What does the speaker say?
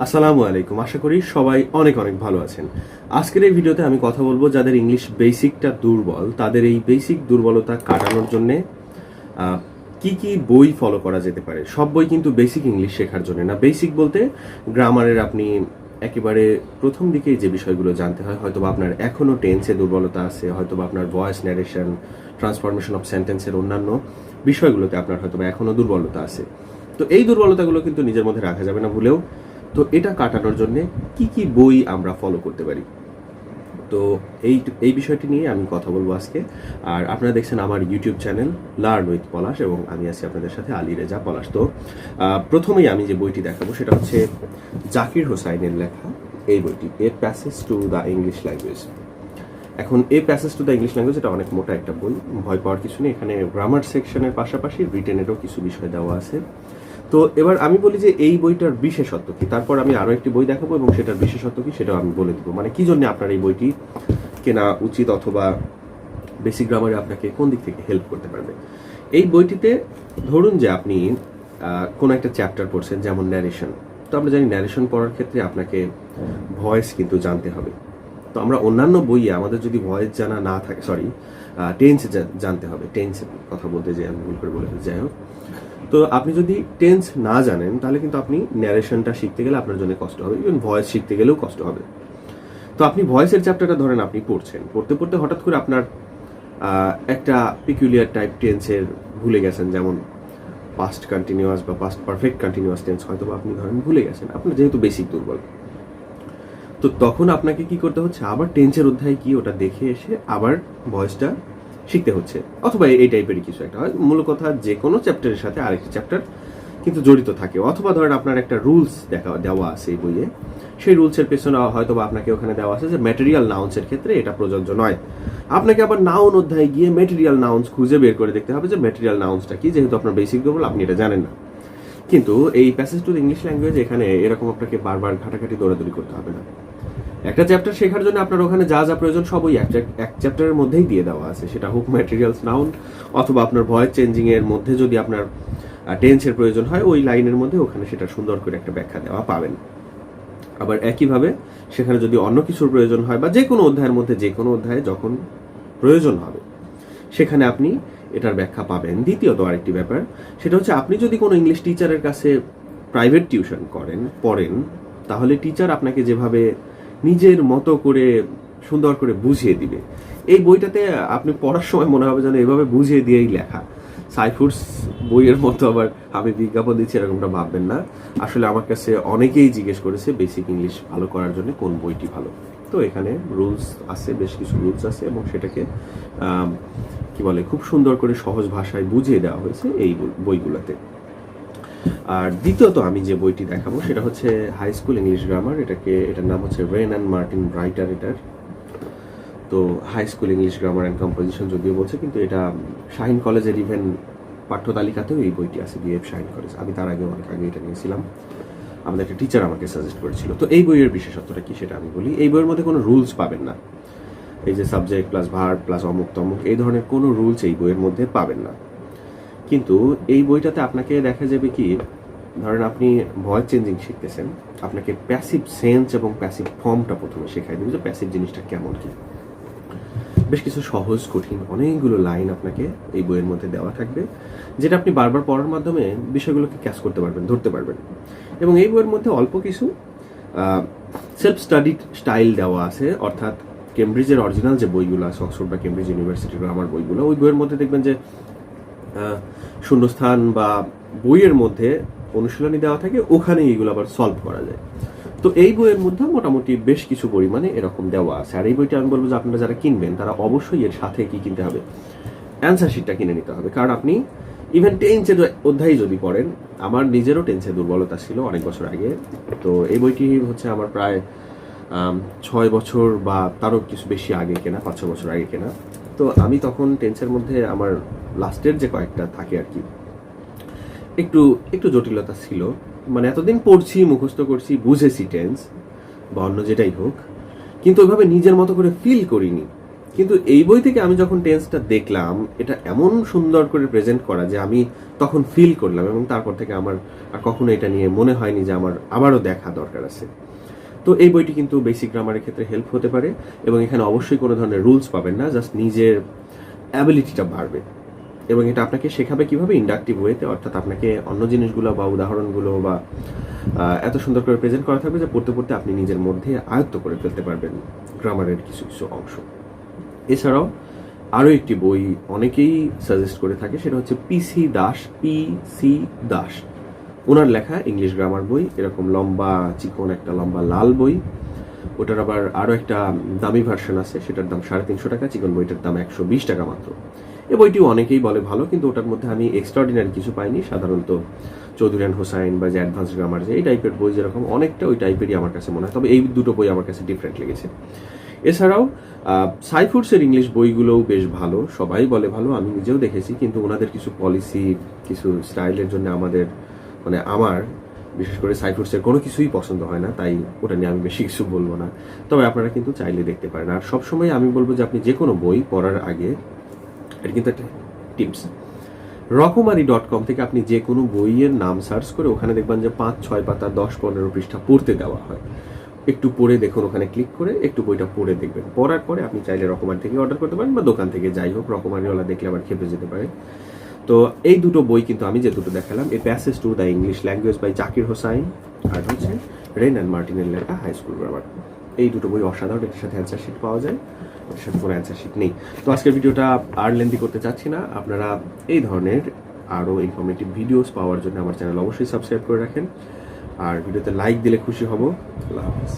আসসালামু আলাইকুম। আশা করি সবাই অনেক অনেক ভালো আছেন। আজকের এই ভিডিওতে আমি কথা বলবো যাদের ইংলিশ বেসিকটা দুর্বল, তাদের এই বেসিক দুর্বলতা কাটানোর জন্য কি কি বই ফলো করা যেতে পারে। সব বই কিন্তু বেসিক ইংলিশ শেখার জন্য না। বেসিক বলতে গ্রামারের আপনি একেবারে প্রথম দিকেই যে বিষয়গুলো জানতে হয়, হয়তোবা আপনার এখনও টেন্সে দুর্বলতা আছে, হয়তোবা আপনার ভয়েস ন্যারেশন, ট্রান্সফরমেশন অফ সেন্টেন্সের অন্যান্য বিষয়গুলোতে আপনার হয়তোবা এখনও দুর্বলতা আছে। তো এই দুর্বলতাগুলো কিন্তু নিজের মধ্যে রাখা যাবে না ভুলেও। তো এটা কাটানোর জন্য কি কি বই আমরা ফলো করতে পারি, তো এই বিষয়টি নিয়ে আমি কথা বলবো আজকে। আর আপনারা দেখছেন আমার ইউটিউব চ্যানেল লার্ন উইথ পলাশ, এবং আমি আছি আপনাদের সাথে আলী রেজা পলাশ। তো প্রথমেই আমি যে বইটি দেখাবো সেটা হচ্ছে জাকির হুসাইনের লেখা এই বইটি, a passage to the English language. এখন a passage to the English language এটা অনেক মোটা একটা বই, ভয় পাওয়ার কিছু নেই। এখানে গ্রামার সেকশনের পাশাপাশি রিটেনেরও কিছু বিষয় দেওয়া আছে। তো এবার আমি বলি যে এই বইটার বিশেষত্ব কি, তারপর আমি আরও একটি বই দেখাবো এবং সেটার বিশেষত্ব কি সেটাও আমি বলে দিব, মানে কি জন্য আপনার এই বইটি কেনা উচিত অথবা বেসিক গ্রামারে আপনাকে কোন দিক থেকে হেল্প করতে পারবে। এই বইটিতে ধরুন যে আপনি কোনো একটা চ্যাপ্টার পড়ছেন, যেমন ন্যারেশন। তো আমরা জানি ন্যারেশন পড়ার ক্ষেত্রে আপনাকে ভয়েস কিন্তু জানতে হবে। তো আমরা অন্যান্য বইয়ে আমাদের যদি ভয়েস জানা না থাকে, টেন্স জানতে হবে। টেন্সের কথা বলতে যে আমি ভুল করে বলে যাই হোক। তো আপনি যদি টেন্স না জানেন তাহলে কিন্তু আপনি ন্যারেশনটা শিখতে গেলে আপনার জন্য কষ্ট হবে, ইভেন ভয়েস শিখতে গেলেও কষ্ট হবে। তো আপনি ভয়েসের চ্যাপ্টারটা ধরেন আপনি পড়তে পড়তে হঠাৎ করে আপনার একটা পিকুলিয়ার টাইপ টেন্সের ভুলে গেছেন, যেমন পাস্ট কন্টিনিউয়াস বা পাস্ট পারফেক্ট কন্টিনিউয়াস টেন্স হয়তো আপনি ধরেন ভুলে গেছেন, আপনার যেহেতু বেসিক দুর্বল। তো তখন আপনাকে কি করতে হচ্ছে, আবার টেন্সের অধ্যায় কি ওটা দেখে এসে আবার ভয়েসটা শিখতে হচ্ছে, অথবা এই টাইপেরই কিছু একটা হয়। মূল কথা যে কোনো চ্যাপ্টারের সাথে আরেকটি চ্যাপ্টার কিন্তু জড়িত থাকে, অথবা ধরেন আপনার একটা রুলস দেওয়া আছে এই বইয়ে, সেই রুলসের পেছনে হয়তো বা আপনাকে ওখানে দেওয়া আছে যে ম্যাটেরিয়াল নাউন্সের ক্ষেত্রে এটা প্রযোজ্য নয়। আপনাকে আবার নাউন অধ্যায়ে গিয়ে ম্যাটেরিয়াল নাউন্স খুঁজে বের করে দেখতে হবে যে ম্যাটেরিয়াল নাউন্সটা কি, যেহেতু আপনার বেসিক দুর্বল আপনি এটা জানেন না। কিন্তু এই প্যাসেজ টু ইংলিশ ল্যাঙ্গুয়েজ এখানে এরকম আপনাকে বারবার ঘাটাঘাটি দৌড়াদৌড়ি করতে হবে না। একটা চ্যাপ্টার শেখার জন্য আপনার ওখানে যা যা প্রয়োজন সব ওই এক চ্যাপ্টারের মধ্যেই দিয়ে দেওয়া আছে, সেটা হোক ম্যাটেরিয়ালস নাউন, অথবা আপনার ভয়েস চেঞ্জিং এর মধ্যে যদি আপনার টেন্সের প্রয়োজন হয় ওই লাইনের মধ্যে ওখানে সেটা সুন্দর করে একটা ব্যাখ্যা দেওয়া পাবেন। আবার একইভাবে সেখানে যদি অন্য কিছুর প্রয়োজন হয় বা যে কোনো অধ্যায়ের মধ্যে যে কোনো অধ্যায়ে যখন প্রয়োজন হবে সেখানে আপনি এটার ব্যাখ্যা পাবেন। দ্বিতীয়ত আরেকটি ব্যাপার, সেটা হচ্ছে আপনি যদি কোনো ইংলিশ টিচারের কাছে প্রাইভেট টিউশন পড়েন, তাহলে টিচার আপনাকে যেভাবে নিজের মতো করে সুন্দর করে বুঝিয়ে দিবে, এই বইটাতে আপনি পড়ার সময় মনে হবে যেন এভাবে বুঝিয়ে দিয়েই লেখা। সাইফুডস বইয়ের মতো আবার আমি বিজ্ঞাপন দিচ্ছি এরকমটা ভাববেন না। আসলে আমার কাছে অনেকেই জিজ্ঞেস করেছে বেসিক ইংলিশ ভালো করার জন্য কোন বইটি ভালো। তো এখানে রুলস আছে, বেশ কিছু রুলস আছে, এবং সেটাকে কি বলে খুব সুন্দর করে সহজ ভাষায় বুঝিয়ে দেওয়া হয়েছে এই বইগুলোতে। আর দ্বিতীয়ত আমি যে বইটি দেখাবো সেটা হচ্ছে হাই স্কুল ইংলিশ গ্রামার। এটার নাম হচ্ছে রেন অ্যান্ড মার্টিন রাইটার এটার। তো high school English grammar and composition যদিও বলছে, কিন্তু এটা শাহিন কলেজের ইভেন পাঠ্য তালিকাতেও এই বইটি আছে, বিএফ শাহিন কলেজ। আমি তার আগে অনেক আগে এটা নিয়েছিলাম, আমাদের একটা টিচার আমাকে সাজেস্ট করেছিল। তো এই বইয়ের বিশেষত্বটা কি সেটা আমি বলি। এই বইয়ের মধ্যে কোনো রুলস পাবেন না, এই যে সাবজেক্ট প্লাস ভার্ব প্লাস অমুক তমুক এই ধরনের কোনো রুলস এই বইয়ের মধ্যে পাবেন না। কিন্তু এই বইটাতে আপনাকে দেখা যাবে কি, ধরেন আপনি ভয়েস চেঞ্জিং শিখতেছেন, আপনাকে প্যাসিভ সেন্স এবং প্যাসিভ ফর্মটা প্রথমে শেখাই দেবে যে প্যাসিভ জিনিসটা কেমন কি। বেশ কিছু সহজ কঠিন অনেকগুলো লাইন আপনাকে এই বইয়ের মধ্যে দেওয়া থাকবে, যেটা আপনি বারবার পড়ার মাধ্যমে বিষয়গুলোকে ক্যাচ করতে পারবেন, ধরতে পারবেন। এবং এই বইয়ের মধ্যে অল্প কিছু সেলফ স্টাডি স্টাইল দেওয়া আছে, অর্থাৎ কেমব্রিজের অরিজিনাল যে বইগুলো আছে, অক্সফোর্ড বা কেমব্রিজ ইউনিভার্সিটির গ্রামার বইগুলো, ওই বইয়ের মধ্যে দেখবেন যে শূন্যস্থান বা বইয়ের মধ্যে অনুশীলনী দেওয়া থাকে, ওখানে এইগুলো আবার সলভ করা যায়। তো এই বইয়ের মধ্যে মোটামুটি বেশ কিছু পরিমাণে এরকম দেওয়া আছে। আর এই বইটা আমি বলবো যে আপনারা যারা কিনবেন তারা অবশ্যই এর সাথে কি কিনতে হবে, অ্যান্সার শিটটা কিনে নিতে হবে। কারণ আপনি ইভেন টেন্সের অধ্যায় যদি পড়েন, আমার নিজেরও টেন্সের দুর্বলতা ছিল অনেক বছর আগে। তো এই বইটি হচ্ছে আমার প্রায় 6 বছর বা তারও কিছু বেশি আগে কেনা, 5-6 বছর আগে কেনা। তো আমি তখন টেন্সের মধ্যে আমার লাস্টের যে কয়েকটা থাকে আর কি একটু জটিলতা ছিল, মানে এতদিন পড়ছি, মুখস্থ করছি, বুঝেছি টেন্স বা অন্য যেটাই হোক, কিন্তু ওইভাবে নিজের মতো করে ফিল করিনি। কিন্তু এই বই থেকে আমি যখন টেন্সটা দেখলাম, এটা এমন সুন্দর করে প্রেজেন্ট করা যে আমি তখন ফিল করলাম, এবং তারপর থেকে আমার আর কখনো এটা নিয়ে মনে হয়নি যে আমার আবারও দেখা দরকার আছে। তো এই বইটি কিন্তু বেসিক গ্রামারের ক্ষেত্রে হেল্প হতে পারে, এবং এখানে অবশ্যই কোনো ধরনের রুলস পাবেন না, জাস্ট নিজের অ্যাবিলিটিটা বাড়বে। এবং এটা আপনাকে শেখাবে কিভাবে, ইন্ডাকটিভ ওয়েতে, অর্থাৎ আপনাকে অন্য জিনিসগুলো বা উদাহরণগুলো বা এত সুন্দর করে প্রেজেন্ট করা থাকবে যে পড়তে পড়তে আপনি নিজের মধ্যে আয়ত্ত করে ফেলতে পারবেন গ্রামারের কিছু কিছু অংশ। এছাড়াও আরও একটি বই অনেকেই সাজেস্ট করে থাকে, সেটা হচ্ছে পিসি দাস, ওনার লেখা ইংলিশ গ্রামার বই। এরকম লম্বা চিকন একটা লম্বা লাল বই। ওটার আবার আরও একটা দামি ভার্সন আছে, সেটার দাম 350 টাকা, চিকন বইটার দাম 120 টাকা মাত্র। এই বইটিও অনেকেই বলে ভালো, কিন্তু ওটার মধ্যে আমি এক্সট্রাঅর্ডিনারি কিছু পাইনি। সাধারণত চৌধুরী অ্যান্ড হুসাইন বা যে অ্যাডভান্স গ্রামার, যে এই টাইপের বই যেরকম, অনেকটা ওই টাইপেরই আমার কাছে মনে হয়। তবে এই দুটো বই আমার কাছে ডিফারেন্ট লেগেছে। এছাড়াও সাইফুডসের ইংলিশ বইগুলোও বেশ ভালো, সবাই বলে ভালো, আমি নিজেও দেখেছি, কিন্তু ওনাদের কিছু পলিসি, কিছু স্টাইলের জন্য আমার বিশেষ করে সাইফুডসের কোনো কিছুই পছন্দ হয় না, তাই ওটা নিয়ে আমি বেশি কিছু বলবো না। তবে আপনারা কিন্তু চাইলে দেখতে পারেন। আর সবসময় আমি বলবো যে আপনি যে কোনো বই পড়ার আগে, এটা কিন্তু একটা টিপস, রকমারি.com থেকে আপনি যে কোনো বইয়ের নাম সার্চ করে ওখানে দেখবেন যে 5-6 পাতা 10-15 পৃষ্ঠা পড়তে দেওয়া হয়। একটু পড়ে দেখুন, ওখানে ক্লিক করে একটু বইটা পড়ে দেখবেন। পড়ার পরে আপনি চাইলে রকমারি থেকে অর্ডার করতে পারেন, বা দোকান থেকে, যাই হোক, রকমারিওয়ালা দেখলে আবার খেপে যেতে পারে। তো এই দুটো বই কিন্তু আমি যে দুটো দেখালাম, a passage to the English language by Zakir Hossain, আর হচ্ছে রেন অ্যান্ড মার্টিনের লেখা হাই স্কুল গ্রামার। এই দুটো বই অসাধারণ, এটার সাথে অ্যান্সার শিট পাওয়া যায়, এটার সাথে কোনো অ্যান্সার শিট নেই। তো আজকের ভিডিওটা আর লেন্দি করতে চাচ্ছি না। আপনারা এই ধরনের আরও ইনফরমেটিভ ভিডিওস পাওয়ার জন্য আমার চ্যানেল অবশ্যই সাবস্ক্রাইব করে রাখেন, আর ভিডিওতে লাইক দিলে খুশি হব। আল্লাহ হাফিজ।